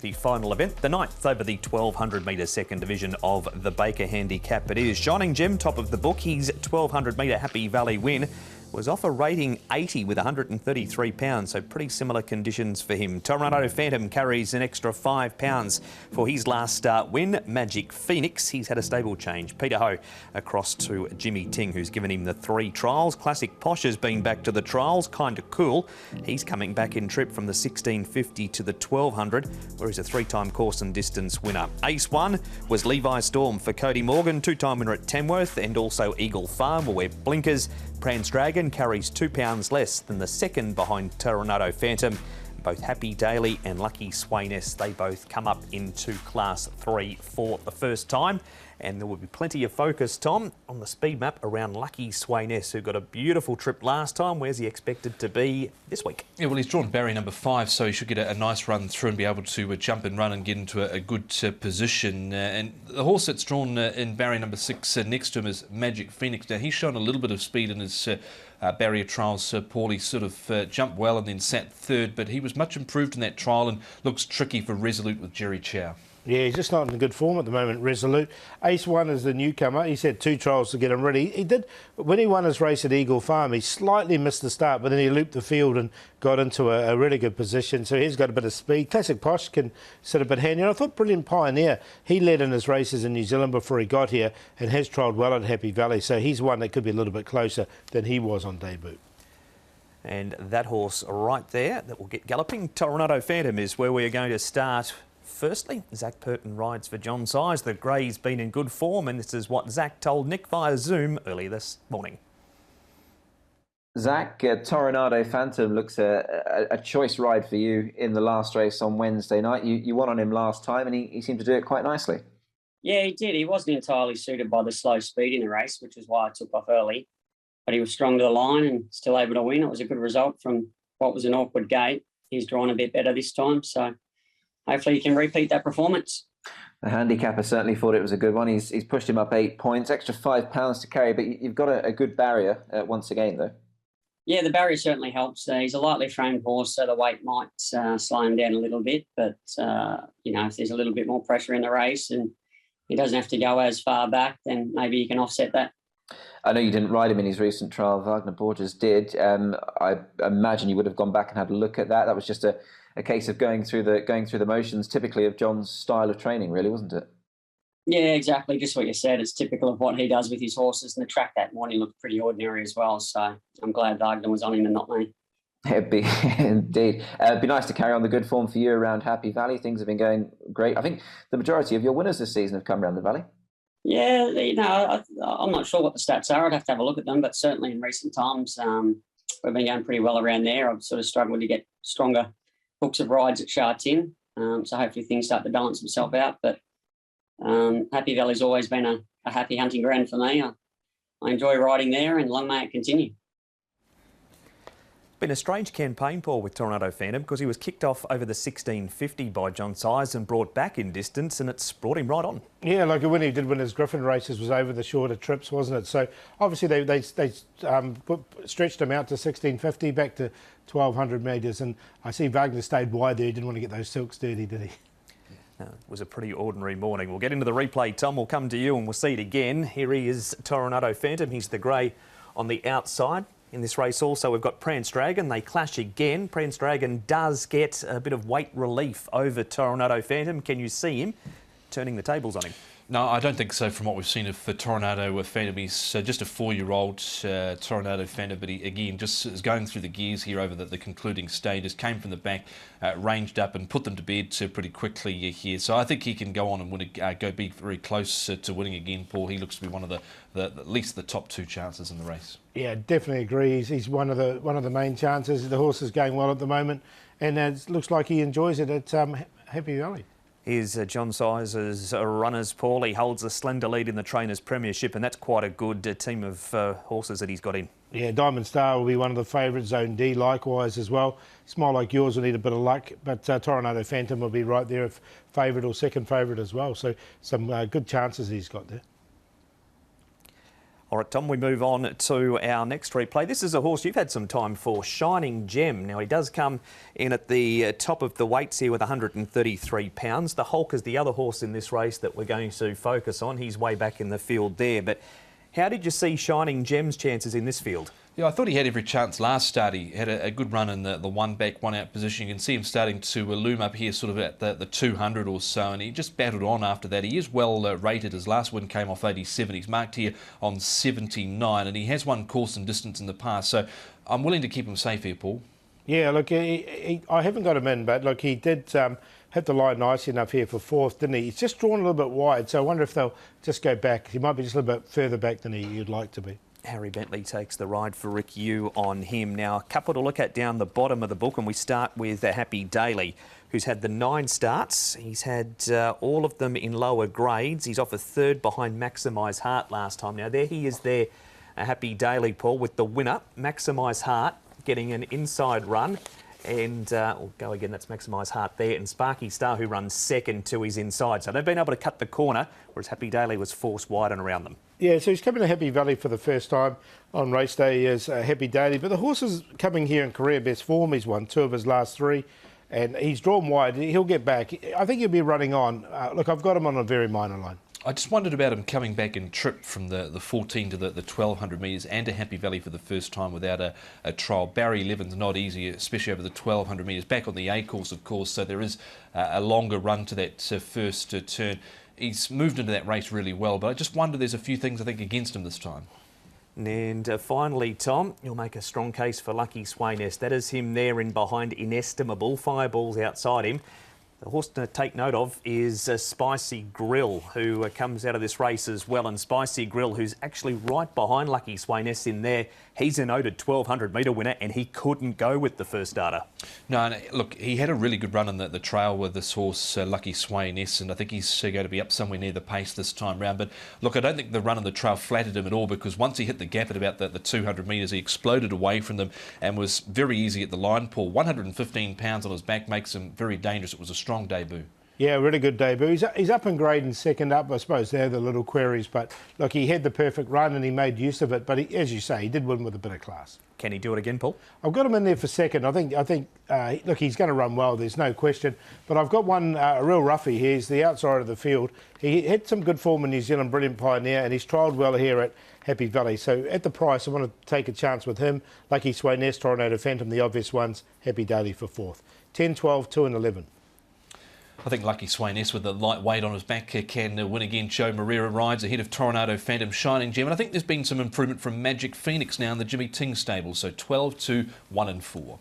The final event, the 9th over the 1200 metre second division of the Baker Handicap. It is Shining Gem, top of the book. His 1200 metre Happy Valley win was off a rating 80 with 133 pounds, so pretty similar conditions for him. Tornado Phantom carries an extra £5 for his last start win. Magic Phoenix, he's had a stable change. Peter Ho across to Jimmy Ting, who's given him the 3 trials. Classic Posh has been back to the trials, kind of cool. He's coming back in trip from the 1650 to the 1200, where he's a 3-time course and distance winner. Ace 1 was Levi Storm for Cody Morgan, 2-time winner at Tamworth, and also Eagle Farm will wear blinkers. Prance Dragon carries £2 less than the second behind Tornado Phantom. Both Happy Daily and Lucky Swainess, they both come up into Class 3 for the first time. And there will be plenty of focus, Tom, on the speed map around Lucky Swainess, who got a beautiful trip last time. Where's he expected to be this week? Yeah, well, he's drawn barrier number 5, so he should get a nice run through and be able to jump and run and get into a good position. And the horse that's drawn in barrier number 6 next to him is Magic Phoenix. Now, he's shown a little bit of speed in his barrier trials. Paulie sort of jumped well and then sat third, but he was much improved in that trial and looks tricky for Resolute with Jerry Chow. Yeah, he's just not in good form at the moment, Resolute. Ace 1 is the newcomer. He's had 2 trials to get him ready. He did, when he won his race at Eagle Farm, he slightly missed the start, but then he looped the field and got into a really good position. So he's got a bit of speed. Classic Posh can sit a bit handy. And I thought Brilliant Pioneer, he led in his races in New Zealand before he got here and has trialled well at Happy Valley. So he's one that could be a little bit closer than he was on debut. And that horse right there that will get galloping, Tornado Phantom, is where we are going to start. Firstly, Zach Purton rides for John Size. The grey's been in good form, and this is what Zach told Nick via Zoom early this morning. Zach, Tornado Phantom looks a choice ride for you in the last race on Wednesday night. You won on him last time, and he seemed to do it quite nicely. Yeah, he did. He wasn't entirely suited by the slow speed in the race, which is why I took off early. But he was strong to the line and still able to win. It was a good result from what was an awkward gate. He's drawn a bit better this time, so hopefully he can repeat that performance. The handicapper certainly thought it was a good one. He's pushed him up 8 points, extra £5 to carry, but you've got a good barrier once again, though. Yeah, the barrier certainly helps. He's a lightly framed horse, so the weight might slow him down a little bit. But, you know, if there's a little bit more pressure in the race and he doesn't have to go as far back, then maybe you can offset that. I know you didn't ride him in his recent trial. Wagner Borges did. I imagine you would have gone back and had a look at that. That was just a case of going through the motions, typically of John's style of training, really, wasn't it? Yeah, exactly. Just what you said. It's typical of what he does with his horses, and the track that morning looked pretty ordinary as well. So I'm glad Wagner was on him and not me. It'd be indeed. It'd be nice to carry on the good form for you around Happy Valley. Things have been going great. I think the majority of your winners this season have come around the Valley. Yeah, you know, I'm not sure what the stats are. I'd have to have a look at them, but certainly in recent times, we've been going pretty well around there. I've sort of struggled to get stronger books of rides at Sha Tin, so hopefully things start to balance themselves out. But Happy Valley's always been a happy hunting ground for me. I enjoy riding there, and long may it continue. Been a strange campaign, Paul, with Tornado Phantom, because he was kicked off over the 1650 by John Size and brought back in distance, and it's brought him right on. Yeah, like when he did win his Griffin races was over the shorter trips, wasn't it? So obviously they stretched him out to 1650, back to 1200 metres, and I see Wagner stayed wide there. He didn't want to get those silks dirty, did he? No, it was a pretty ordinary morning. We'll get into the replay, Tom. We'll come to you and we'll see it again. Here he is, Tornado Phantom. He's the grey on the outside. In this race also, we've got Prance Dragon. They clash again. Prance Dragon does get a bit of weight relief over Tornado Phantom. Can you see him turning the tables on him? No, I don't think so from what we've seen of Tornado Phantom. He's just a 4-year-old Tornado Phantom, but he, again, just is going through the gears here over the concluding stages. Came from the back, ranged up and put them to bed pretty quickly here. So I think he can go on and win, be very close to winning again, Paul. He looks to be one of at least the top 2 chances in the race. Yeah, definitely agree. He's one of the main chances. The horse is going well at the moment, and it looks like he enjoys it at Happy Valley. Here's John Size's runners, Paul. He holds a slender lead in the Trainers' Premiership, and that's quite a good team of horses that he's got in. Yeah, Diamond Star will be one of the favourites, Zone D likewise as well. Smile Like Yours will need a bit of luck, but Tornado Phantom will be right there, if favourite or second favourite as well. So some good chances he's got there. All right, Tom, we move on to our next replay. This is a horse you've had some time for, Shining Gem. Now, he does come in at the top of the weights here with 133 pounds. The Hulk is the other horse in this race that we're going to focus on. He's way back in the field there. But how did you see Shining Gem's chances in this field? Yeah, I thought he had every chance last start. He had a good run in the one back, one out position. You can see him starting to loom up here sort of at the 200 or so, and he just battled on after that. He is well rated. His last win came off 87. He's marked here on 79, and he has won course and distance in the past. So I'm willing to keep him safe here, Paul. Yeah, look, I haven't got him in, but look, he did hit the line nice enough here for fourth, didn't he? He's just drawn a little bit wide, so I wonder if they'll just go back. He might be just a little bit further back than you'd like to be. Harry Bentley takes the ride for Rick Yu on him. Now, a couple to look at down the bottom of the book, and we start with Happy Daily, who's had the 9 starts. He's had all of them in lower grades. He's off a third behind Maximise Heart last time. Now, there he is there, Happy Daily, Paul, with the winner, Maximise Heart, getting an inside run. And we'll go again, that's Maximise Heart there. And Sparky Star, who runs second to his inside. So they've been able to cut the corner, whereas Happy Daily was forced wide and around them. Yeah, so he's coming to Happy Valley for the first time on race day as Happy Daily. But the horse is coming here in career best form. He's won 2 of his last 3. And he's drawn wide. He'll get back. I think he'll be running on. Look, I've got him on a very minor line. I just wondered about him coming back in trip from the 14 to the 1200 metres and to Happy Valley for the first time without a trial. Barry 11's not easy, especially over the 1200 metres. Back on the A course, of course, so there is a longer run to that first turn. He's moved into that race really well, but I just wonder there's a few things I think against him this time. And finally, Tom, you'll make a strong case for Lucky Swayness. That is him there in behind Inestimable. Fireballs outside him. The horse to take note of is Spicy Grill, who comes out of this race as well. And Spicy Grill, who's actually right behind Lucky Swayness in there. He's a noted 1200 metre winner, and he couldn't go with the first starter. No, look, he had a really good run in the trail with this horse, Lucky Swayness, and I think he's going to be up somewhere near the pace this time round. But look, I don't think the run in the trail flattered him at all, because once he hit the gap at about the 200 metres, he exploded away from them and was very easy at the line. Paul, 115 pounds on his back makes him very dangerous. It was a strong debut. Yeah, really good debut. He's up in grade and second up, I suppose. They're the little queries, but look, he had the perfect run and he made use of it. But he, as you say, he did win with a bit of class. Can he do it again, Paul? I've got him in there for second. I think. Look, he's going to run well. There's no question. But I've got one a real roughie here. He's the outside of the field. He had some good form in New Zealand, Brilliant Pioneer, and he's trialled well here at Happy Valley. So at the price, I want to take a chance with him. Lucky Swayness, Tornado Phantom, the obvious ones. Happy Daily for fourth. 10, 12, 2 and 11. I think Lucky Swayness with the light weight on his back can win again. Joe Moreira rides ahead of Tornado Phantom, Shining Gem. And I think there's been some improvement from Magic Phoenix now in the Jimmy Ting stable. So 12, 2, 1 and 4.